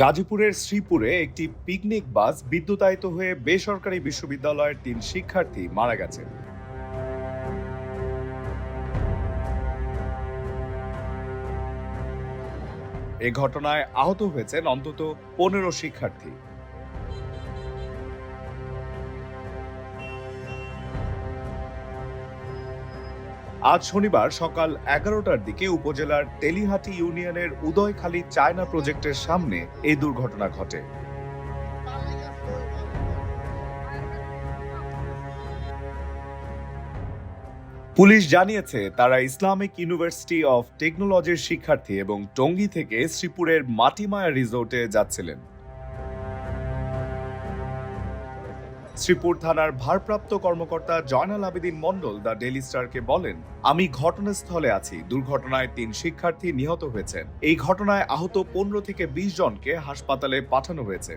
গাজীপুরের শ্রীপুরে একটি পিকনিক বাস বিদ্যুতায়িত হয়ে বেসরকারি বিশ্ববিদ্যালয়ের ৩ শিক্ষার্থী মারা গেছে। এ ঘটনায় আহত হয়েছেন অন্তত ১৫ শিক্ষার্থী। আজ শনিবার সকাল ১১টার দিকে উপজেলার তেলিহাটি ইউনিয়নের উদয়খালী চায়না প্রজেক্টের সামনে এই দুর্ঘটনা ঘটে। পুলিশ জানিয়েছে তারা ইসলামিক ইউনিভার্সিটি অফ টেকনোলজির শিক্ষার্থী এবং টঙ্গী থেকে শ্রীপুরের মাটিমায়া রিসোর্টে যাচ্ছিলেন। শ্রীপুর থানার ভারপ্রাপ্ত কর্মকর্তা জয়নাল আবেদিন মণ্ডল দ্য ডেইলি স্টারকে বলেন, আমি ঘটনাস্থলে আছি। দুর্ঘটনায় ৩ শিক্ষার্থী নিহত হয়েছেন। এই ঘটনায় আহত ১৫ থেকে ২০ জনকে হাসপাতালে পাঠানো হয়েছে।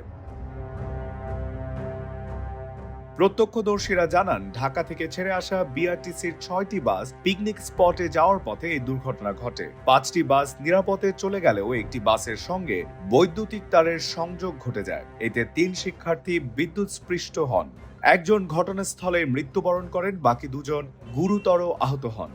প্রত্যক্ষদর্শীরা জানান, ঢাকা থেকে ছেড়ে আসা বিআরটিসির ৬টি বাস পিকনিক স্পটে যাওয়ার পথে এই দুর্ঘটনা ঘটে। ৫টি বাস নিরাপদে চলে গেলেও একটি বাসের সঙ্গে বৈদ্যুতিক তারের সংযোগ ঘটে যায়। এতে ৩ শিক্ষার্থী বিদ্যুৎস্পৃষ্ট হন। একজন ঘটনাস্থলে মৃত্যুবরণ করেন, বাকি ২ জন গুরুতর আহত হন।